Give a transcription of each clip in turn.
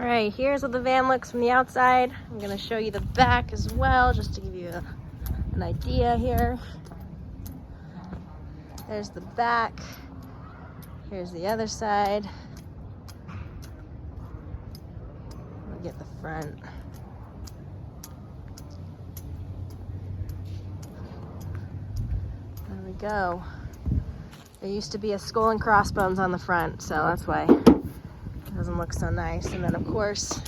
All right, here's what the van looks from the outside. I'm gonna show you the back as well, just to give you an idea here. There's the back. Here's the other side. We'll get the front. There we go. There used to be a skull and crossbones on the front, so that's why it doesn't look so nice. And then of course,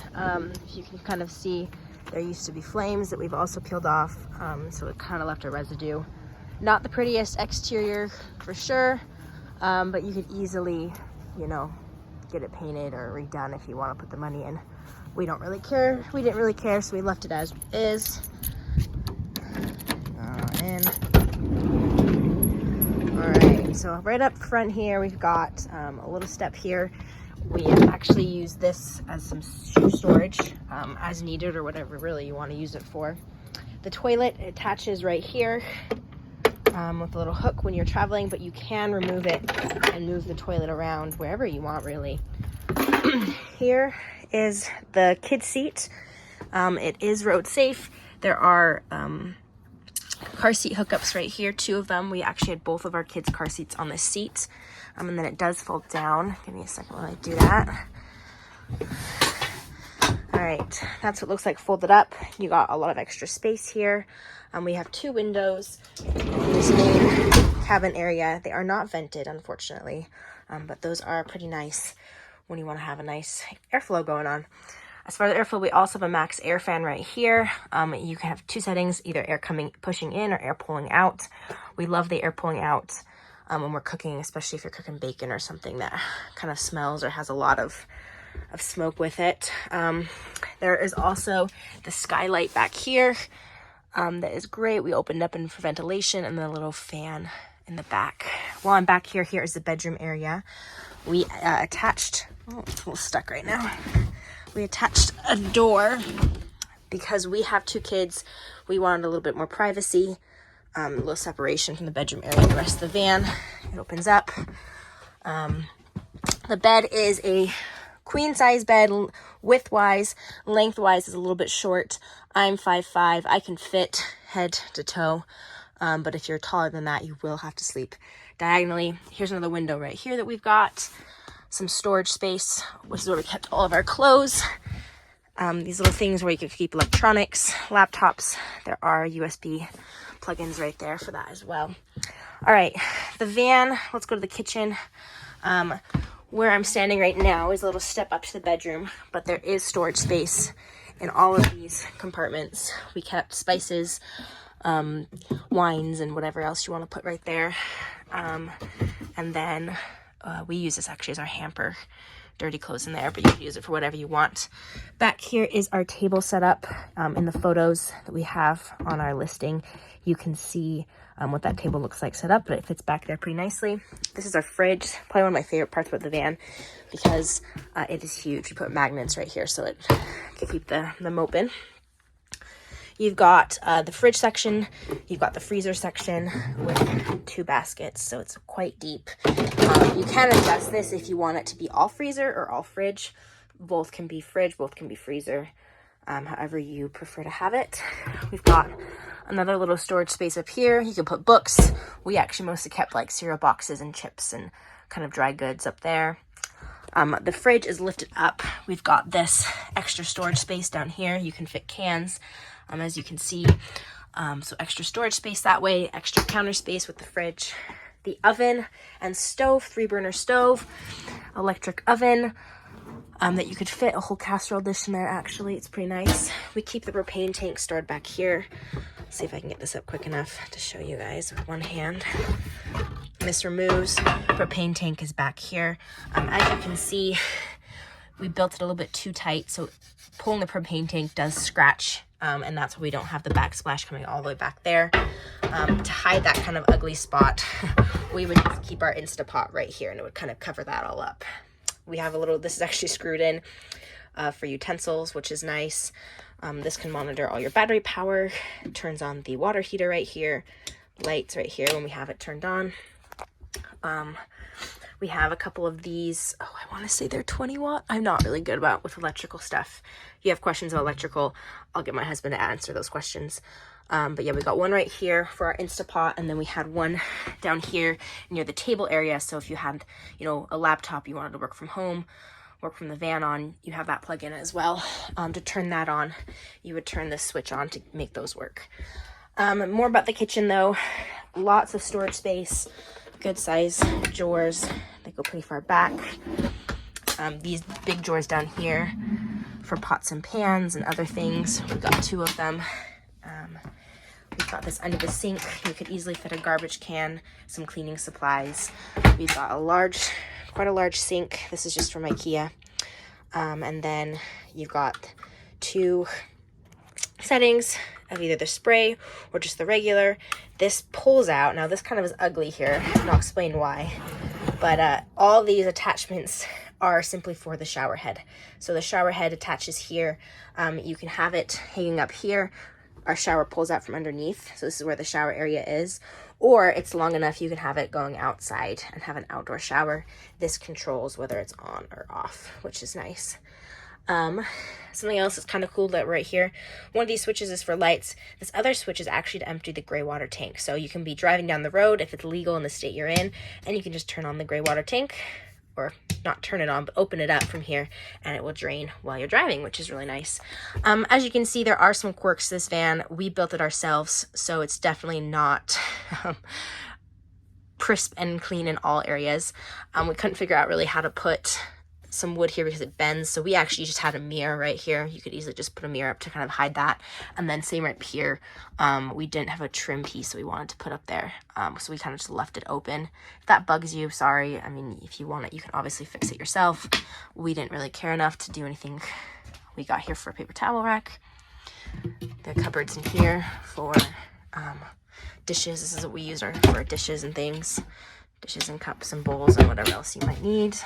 you can kind of see there used to be flames that we've also peeled off, so it kind of left a residue. Not the prettiest exterior for sure, but you could easily, you know, get it painted or redone if you want to put the money in. We don't really care. We didn't really care, so we left it as is. All right, so right up front here, we've got a little step here. We actually use this as some shoe storage as needed, or whatever really you want to use it for. The toilet attaches right here with a little hook when you're traveling, but you can remove it and move the toilet around wherever you want, really. Here is the kid seat. It is road safe. There are car seat hookups right here, 2 of them. We actually had both of our kids' car seats on this seat. And then it does fold down. Give me a second while I do that. All right, that's what it looks like folded up. You got a lot of extra space here. We have 2 windows in this main cabin area. They are not vented, unfortunately, but those are pretty nice when you want to have a nice airflow going on. As far as airflow, we also have a max air fan right here. You can have 2 settings, either air pushing in or air pulling out. We love the air pulling out when we're cooking, especially if you're cooking bacon or something that kind of smells or has a lot of smoke with it. There is also the skylight back here. That is great. We opened up in for ventilation, and then a little fan in the back. While I'm back here, here is the bedroom area. We attached, oh, it's a little stuck right now. We attached a door because we have 2 kids. We wanted a little bit more privacy, a little separation from the bedroom area and the rest of the van. It opens up. The bed is a queen size bed, width-wise. Lengthwise is a little bit short. I'm 5'5". I can fit head to toe, but if you're taller than that, you will have to sleep diagonally. Here's another window right here that we've got. Some storage space, which is where we kept all of our clothes. These little things where you can keep electronics, laptops. There are USB plugins right there for that as well. All right, the van, let's go to the kitchen. Where I'm standing right now is a little step up to the bedroom, but there is storage space in all of these compartments. We kept spices, wines, and whatever else you want to put right there. And then we use this actually as our hamper. Dirty clothes in there, but you can use it for whatever you want. Back here is our table set up. In the photos that we have on our listing, you can see what that table looks like set up, but it fits back there pretty nicely. This is our fridge, probably one of my favorite parts about the van because it is huge. We put magnets right here so it can keep them open. You've got the fridge section, you've got the freezer section with 2 baskets, so it's quite deep. You can adjust this if you want it to be all freezer or all fridge. Both can be fridge, both can be freezer, however you prefer to have it. We've got another little storage space up here. You can put books. We actually mostly kept like cereal boxes and chips and kind of dry goods up there. The fridge is lifted up. We've got this extra storage space down here. You can fit cans. As you can see, so extra storage space that way, extra counter space with the fridge, the oven and stove, 3-burner stove, electric oven that you could fit a whole casserole dish in there. Actually, it's pretty nice. We keep the propane tank stored back here. Let's see if I can get this up quick enough to show you guys with one hand. This removes. Propane tank is back here. As you can see, we built it a little bit too tight, so pulling the propane tank does scratch. And that's why we don't have the backsplash coming all the way back there. To hide that kind of ugly spot, we would just keep our Instapot right here, and it would kind of cover that all up. We have a little, this is actually screwed in for utensils, which is nice. This can monitor all your battery power. It turns on the water heater right here, lights right here when we have it turned on. We have a couple of these. Oh, I want to say they're 20 watt. I'm not really good with electrical stuff. If you have questions about electrical, I'll get my husband to answer those questions. But yeah, we got one right here for our Instapot, and then we had one down here near the table area. So if you had, you know, a laptop you wanted to work from home, work from the van on, you have that plug in as well. To turn that on, you would turn this switch on to make those work. More about the kitchen though. Lots of storage space, good size drawers. They go pretty far back. These big drawers down here for pots and pans and other things. We've got 2 of them. We've got this under the sink. You could easily fit a garbage can, some cleaning supplies. We've got quite a large sink. This is just from IKEA. And then you've got 2 settings of either the spray or just the regular. This pulls out. Now this kind of is ugly here, and I'll explain why. But all these attachments are simply for the shower head. So the shower head attaches here. You can have it hanging up here. Our shower pulls out from underneath, so this is where the shower area is. Or it's long enough you can have it going outside and have an outdoor shower. This controls whether it's on or off, which is nice. Something else that's kind of cool that right here, one of these switches is for lights. This other switch is actually to empty the gray water tank. So you can be driving down the road if it's legal in the state you're in, and you can just turn on the gray water tank, or not turn it on, but open it up from here, and it will drain while you're driving, which is really nice. As you can see, there are some quirks to this van. We built it ourselves, so it's definitely not crisp and clean in all areas. We couldn't figure out really how to put some wood here because it bends, so we actually just had a mirror right here. You could easily just put a mirror up to kind of hide that. And then same right here, we didn't have a trim piece that we wanted to put up there, so we kind of just left it open. If that bugs you, sorry. I mean, if you want it, you can obviously fix it yourself. We didn't really care enough to do anything. We got here for a paper towel rack. The cupboards in here for dishes. This is what we use for dishes and things, dishes and cups and bowls and whatever else you might need.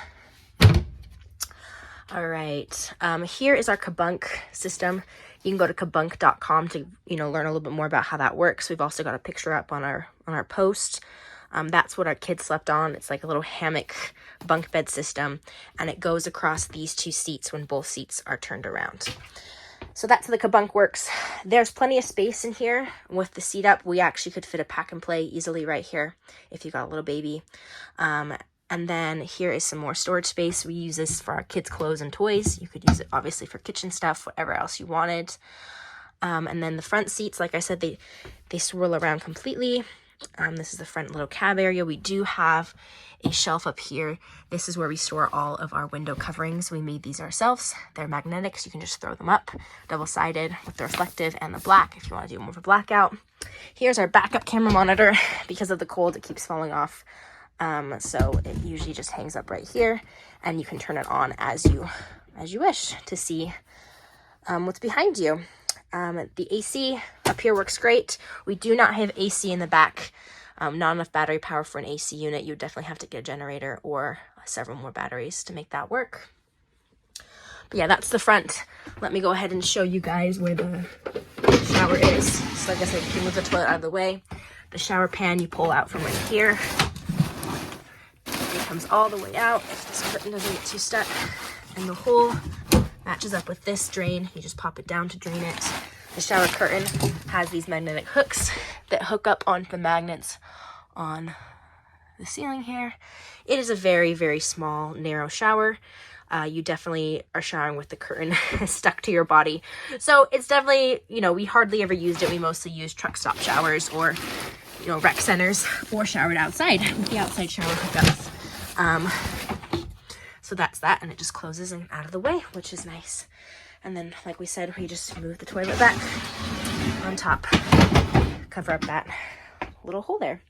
All right, here is our Kabunk system. You can go to kabunk.com to, you know, learn a little bit more about how that works. We've also got a picture up on our post. That's what our kids slept on. It's like a little hammock bunk bed system, and it goes across these 2 seats when both seats are turned around. So that's how the Kabunk works. There's plenty of space in here. With the seat up, we actually could fit a pack and play easily right here if you got a little baby. And then here is some more storage space. We use this for our kids' clothes and toys. You could use it obviously for kitchen stuff, whatever else you wanted. And then the front seats, like I said, they swirl around completely. This is the front little cab area. We do have a shelf up here. This is where we store all of our window coverings. We made these ourselves. They're magnetic, so you can just throw them up, double-sided with the reflective and the black if you want to do more of a blackout. Here's our backup camera monitor. Because of the cold, it keeps falling off. So it usually just hangs up right here, and you can turn it on as you wish to see what's behind you. The AC up here works great. We do not have AC in the back. Not enough battery power for an AC unit. You would definitely have to get a generator or several more batteries to make that work. But yeah, that's the front. Let me go ahead and show you guys where the shower is. So I guess I can move the toilet out of the way. The shower pan you pull out from right here. It comes all the way out if this curtain doesn't get too stuck. And the hole matches up with this drain. You just pop it down to drain it. The shower curtain has these magnetic hooks that hook up onto the magnets on the ceiling here. It is a very, very small, narrow shower. You definitely are showering with the curtain stuck to your body. So it's definitely, you know, we hardly ever used it. We mostly used truck stop showers or, you know, rec centers, or showered outside with the outside shower hookups. So that's that, and it just closes and out of the way, which is nice. And then, like we said, we just move the toilet back on top, cover up that little hole there.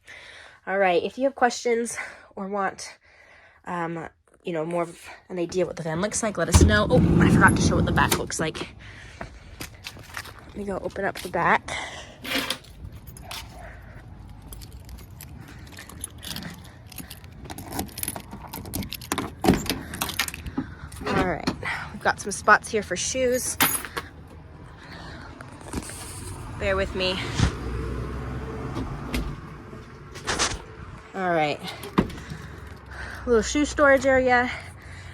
All right, if you have questions or want, you know, more of an idea what the van looks like, let us know. Oh, I forgot to show what the back looks like. Let me go open up the back. All right, we've got some spots here for shoes. Bear with me. All right. little shoe storage area.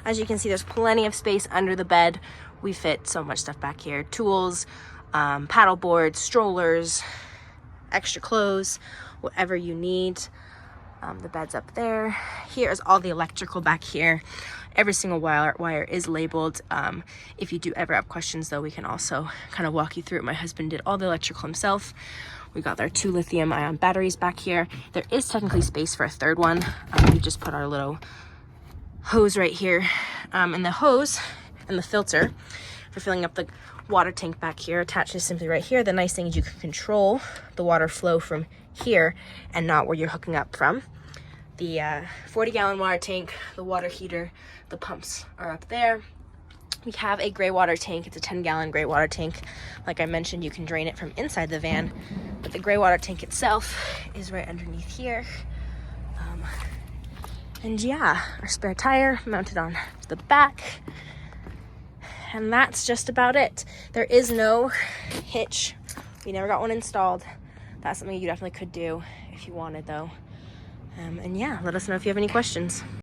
As you can see, there's plenty of space under the bed. We fit so much stuff back here. Tools, paddle boards, strollers, extra clothes, whatever you need. The bed's up there. Here's all the electrical back here. Every single wire is labeled. If you do ever have questions though, we can also kind of walk you through it. My husband did all the electrical himself. We got our 2 lithium ion batteries back here. There is technically space for a third one. We just put our little hose right here. And the hose and the filter for filling up the water tank back here attaches simply right here. The nice thing is you can control the water flow from here and not where you're hooking up from. The 40-gallon water tank, the water heater, the pumps are up there. We have a gray water tank. It's a 10-gallon gray water tank. Like I mentioned, you can drain it from inside the van, but the gray water tank itself is right underneath here. And yeah, our spare tire mounted on the back. And that's just about it. There is no hitch. We never got one installed. That's something you definitely could do if you wanted though. And yeah, let us know if you have any questions.